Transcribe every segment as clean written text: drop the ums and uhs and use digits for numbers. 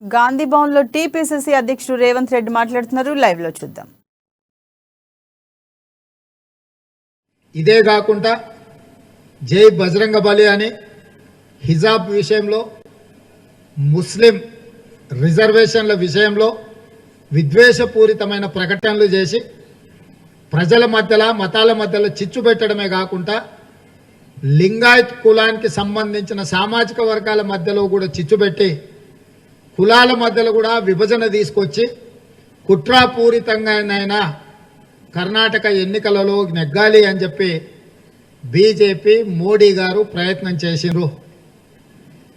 గాంధీ భవన్ లో టీపీసీసీ అధ్యక్షుడు రేవంత్ రెడ్డి మాట్లాడుతున్నారు. లైవ్ లో చూద్దాం. ఇదే కాకుండా జై బజరంగ బలి అని హిజాబ్ విషయంలో, ముస్లిం రిజర్వేషన్ల విషయంలో విద్వేషపూరితమైన ప్రకటనలు చేసి ప్రజల మధ్యలో మతాల మధ్యలో చిచ్చు పెట్టడమే కాకుండా లింగాయత్ కులానికి సంబంధించిన సామాజిక వర్గాల మధ్యలో కూడా చిచ్చు పెట్టి కులాల మధ్యలో కూడా విభజన తీసుకొచ్చి కుట్రాపూరితంగానైనా కర్ణాటక ఎన్నికలలో నెగ్గాలి అని చెప్పి బీజేపీ మోడీ గారు ప్రయత్నం చేసిండ్రు.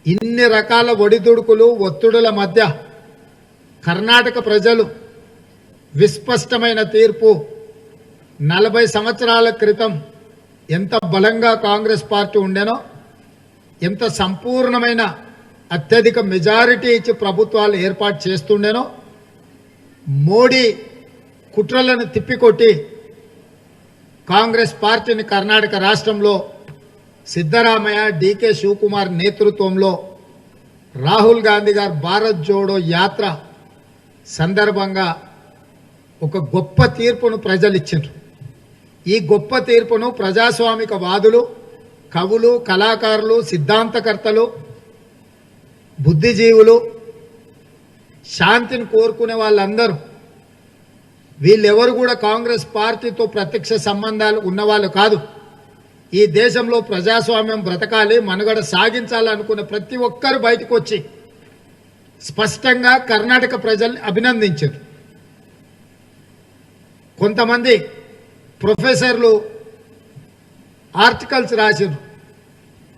ఇన్ని రకాల ఒడిదుడుకులు ఒత్తిడుల మధ్య కర్ణాటక ప్రజలు విస్పష్టమైన తీర్పు 40 సంవత్సరాల క్రితం ఎంత బలంగా కాంగ్రెస్ పార్టీ ఉండేనో, ఎంత సంపూర్ణమైన అత్యధిక మెజారిటీ ఇచ్చి ప్రభుత్వాలు ఏర్పాటు చేస్తుండేనో, మోడీ కుట్రలను తిప్పికొట్టి కాంగ్రెస్ పార్టీని కర్ణాటక రాష్ట్రంలో సిద్ధరామయ్య, డీకే శివకుమార్ నేతృత్వంలో రాహుల్ గాంధీ గారు భారత్ జోడో యాత్ర సందర్భంగా ఒక గొప్ప తీర్పును ప్రజలు ఇచ్చారు. ఈ గొప్ప తీర్పును ప్రజాస్వామిక వాదులు, కవులు, కళాకారులు, సిద్ధాంతకర్తలు, బుద్ధిజీవులు, శాంతిని కోరుకునే వాళ్ళందరూ, వీళ్ళెవరు కూడా కాంగ్రెస్ పార్టీతో ప్రత్యక్ష సంబంధాలు ఉన్నవాళ్ళు కాదు. ఈ దేశంలో ప్రజాస్వామ్యం బ్రతకాలి, మనుగడ సాగించాలనుకున్న ప్రతి ఒక్కరు బయటకు వచ్చి స్పష్టంగా కర్ణాటక ప్రజల్ని అభినందించారు. కొంతమంది ప్రొఫెసర్లు ఆర్టికల్స్ రాశారు.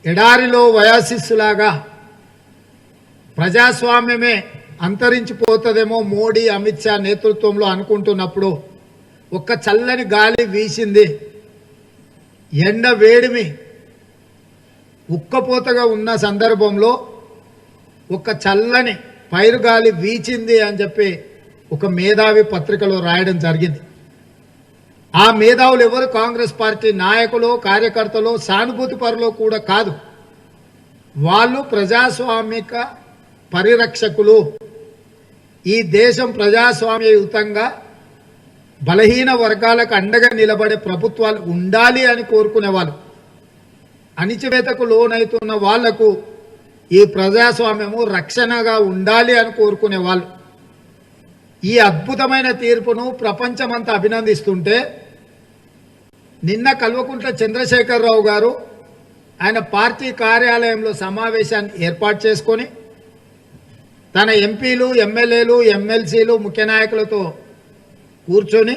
ఎడారిలో వయాసిస్సులాగా ప్రజాస్వామ్యమే అంతరించిపోతుందేమో మోడీ, అమిత్ షా నేతృత్వంలో అనుకుంటున్నప్పుడు ఒక్క చల్లని గాలి వీసింది, ఎండ వేడిమి ఉక్కపోతగా ఉన్న సందర్భంలో ఒక చల్లని పైరుగాలి వీచింది అని చెప్పి ఒక మేధావి పత్రికలో రాయడం జరిగింది. ఆ మేధావులు ఎవరు? కాంగ్రెస్ పార్టీ నాయకులు, కార్యకర్తలు, సానుభూతి పరులు కూడా కాదు. వాళ్ళు ప్రజాస్వామిక పరిరక్షకులు. ఈ దేశం ప్రజాస్వామ్యయుతంగా బలహీన వర్గాలకు అండగా నిలబడే ప్రభుత్వాలు ఉండాలి అని కోరుకునేవాళ్ళు. అణిచివేతకు లోనైతున్న వాళ్లకు ఈ ప్రజాస్వామ్యము రక్షణగా ఉండాలి అని కోరుకునేవాళ్ళు. ఈ అద్భుతమైన తీర్పును ప్రపంచమంతా అభినందిస్తుంటే, నిన్న కల్వకుంట్ల చంద్రశేఖరరావు గారు ఆయన పార్టీ కార్యాలయంలో సమావేశాన్ని ఏర్పాటు చేసుకొని తన ఎంపీలు, ఎమ్మెల్యేలు, ఎమ్మెల్సీలు, ముఖ్య నాయకులతో కూర్చొని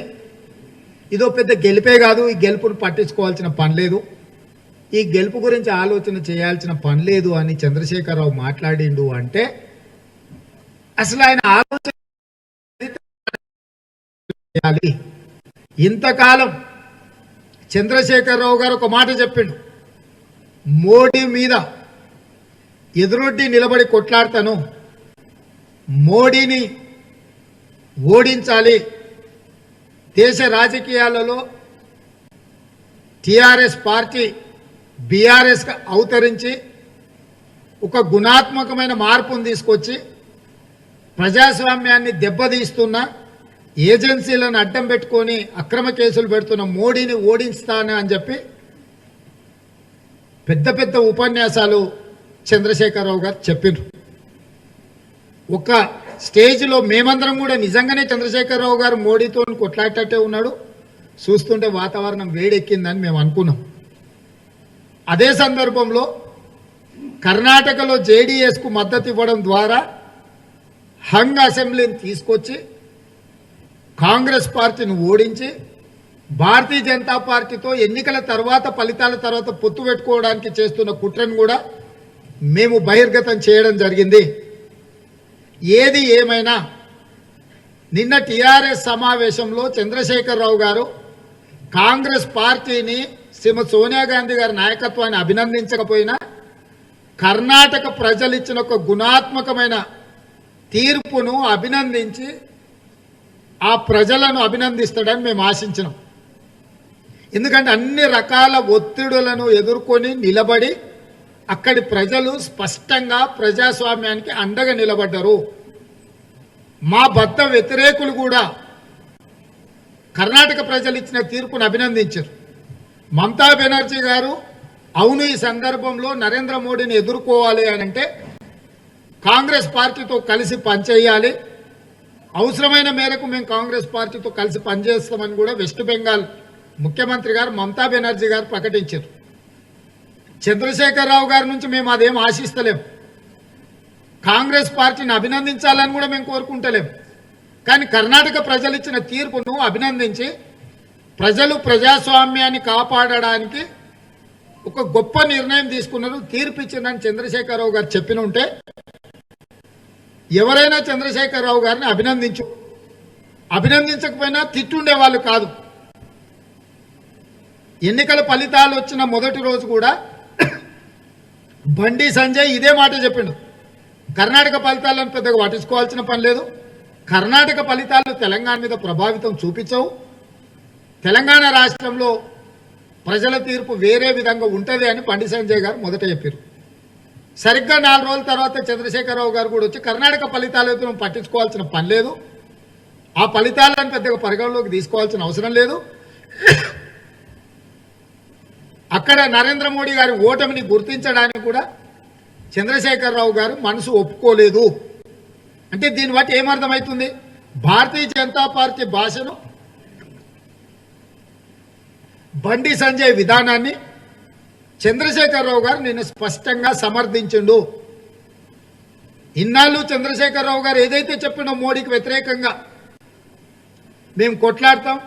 ఇదో పెద్ద గెలిపే కాదు, ఈ గెలుపును పట్టించుకోవాల్సిన పని లేదు, ఈ గెలుపు గురించి ఆలోచన చేయాల్సిన పని లేదు అని చంద్రశేఖరరావు మాట్లాడిండు. అంటే అసలు ఆయన ఆలోచన చేయాలి. ఇంతకాలం చంద్రశేఖరరావు గారు ఒక మాట చెప్పిండు, మోడీ మీద ఎదురొడ్డి నిలబడి కొట్లాడతాను, మోడీని ఓడించాలి, దేశ రాజకీయాలలో టిఆర్ఎస్ పార్టీ బీఆర్ఎస్గా అవతరించి ఒక గుణాత్మకమైన మార్పును తీసుకొచ్చి ప్రజాస్వామ్యాన్ని దెబ్బతీస్తున్న ఏజెన్సీలను అడ్డం పెట్టుకొని అక్రమ కేసులు పెడుతున్న మోడీని ఓడిస్తాను అని చెప్పి పెద్ద పెద్ద ఉపన్యాసాలు చంద్రశేఖరరావు గారు చెప్పిండ్రు. ఒక స్టేజ్లో మేమందరం కూడా నిజంగానే చంద్రశేఖరరావు గారు మోడీతో కొట్లాడేటట్టే ఉన్నాడు, చూస్తుంటే వాతావరణం వేడెక్కిందని మేము అనుకున్నాం. అదే సందర్భంలో కర్ణాటకలో జేడీఎస్కు మద్దతు ఇవ్వడం ద్వారా హంగ్ అసెంబ్లీని తీసుకొచ్చి కాంగ్రెస్ పార్టీని ఓడించి భారతీయ జనతా పార్టీతో ఎన్నికల తర్వాత, ఫలితాల తర్వాత పొత్తు పెట్టుకోవడానికి చేస్తున్న కుట్రను కూడా మేము బహిర్గతం చేయడం జరిగింది. ఏది ఏమైనా నిన్న టీఆర్ఎస్ సమావేశంలో చంద్రశేఖరరావు గారు కాంగ్రెస్ పార్టీని, శ్రీమతి సోనియా గాంధీ గారి నాయకత్వాన్ని అభినందించకపోయినా కర్ణాటక ప్రజలు ఇచ్చిన ఒక గుణాత్మకమైన తీర్పును అభినందించి ఆ ప్రజలను అభినందిస్తాడని మేము ఆశించినాం. ఎందుకంటే అన్ని రకాల ఒత్తిడులను ఎదుర్కొని నిలబడి అక్కడి ప్రజలు స్పష్టంగా ప్రజాస్వామ్యానికి అండగా నిలబడ్డారు. మా బద్ద వ్యతిరేకులు కూడా కర్ణాటక ప్రజలు ఇచ్చిన తీర్పును అభినందించారు. మమతా బెనర్జీ గారు అవును ఈ సందర్భంలో నరేంద్ర మోడీని ఎదుర్కోవాలి అని అంటే కాంగ్రెస్ పార్టీతో కలిసి పనిచేయాలి, అవసరమైన మేరకు మేము కాంగ్రెస్ పార్టీతో కలిసి పనిచేస్తామని కూడా వెస్ట్ బెంగాల్ ముఖ్యమంత్రి గారు మమతా బెనర్జీ గారు ప్రకటించారు. చంద్రశేఖరరావు గారి నుంచి మేము అదేం ఆశిస్తలేం, కాంగ్రెస్ పార్టీని అభినందించాలని కూడా మేము కోరుకుంటలేం. కానీ కర్ణాటక ప్రజలు ఇచ్చిన తీర్పును అభినందించి ప్రజలు ప్రజాస్వామ్యాన్ని కాపాడడానికి ఒక గొప్ప నిర్ణయం తీసుకున్నారు, తీర్పు ఇచ్చిందని చంద్రశేఖరరావు గారు చెప్పిన ఉంటే ఎవరైనా చంద్రశేఖరరావు గారిని అభినందించకపోయినా తిట్టుండే వాళ్ళు కాదు. ఎన్నికల ఫలితాలు వచ్చిన మొదటి రోజు కూడా బండి సంజయ్ ఇదే మాట చెప్పిండు, కర్ణాటక ఫలితాలను పెద్దగా పట్టించుకోవాల్సిన పని లేదు, కర్ణాటక ఫలితాలు తెలంగాణ మీద ప్రభావితం చూపించవు, తెలంగాణ రాష్ట్రంలో ప్రజల తీర్పు వేరే విధంగా ఉంటుంది అని బండి సంజయ్ గారు మొదట చెప్పారు. సరిగ్గా 4 రోజుల తర్వాత చంద్రశేఖరరావు గారు కూడా వచ్చి కర్ణాటక ఫలితాలైతే మనం పట్టించుకోవాల్సిన పని లేదు, ఆ ఫలితాలను పెద్దగా పరిగణలోకి తీసుకోవాల్సిన అవసరం లేదు, అక్కడ నరేంద్ర మోడీ గారి ఓటమిని గుర్తించడానికి కూడా చంద్రశేఖరరావు గారు మనసు ఒప్పుకోలేదు. అంటే దీన్ని బట్టి ఏమర్థమవుతుంది, భారతీయ జనతా పార్టీ భాషను బండి సంజయ్ విధానాన్ని చంద్రశేఖరరావు గారు నిన్న స్పష్టంగా సమర్థించిండు. ఇన్నాళ్ళు చంద్రశేఖరరావు గారు ఏదైతే చెప్పినో మోడీకి వ్యతిరేకంగా మేము కొట్లాడతాం,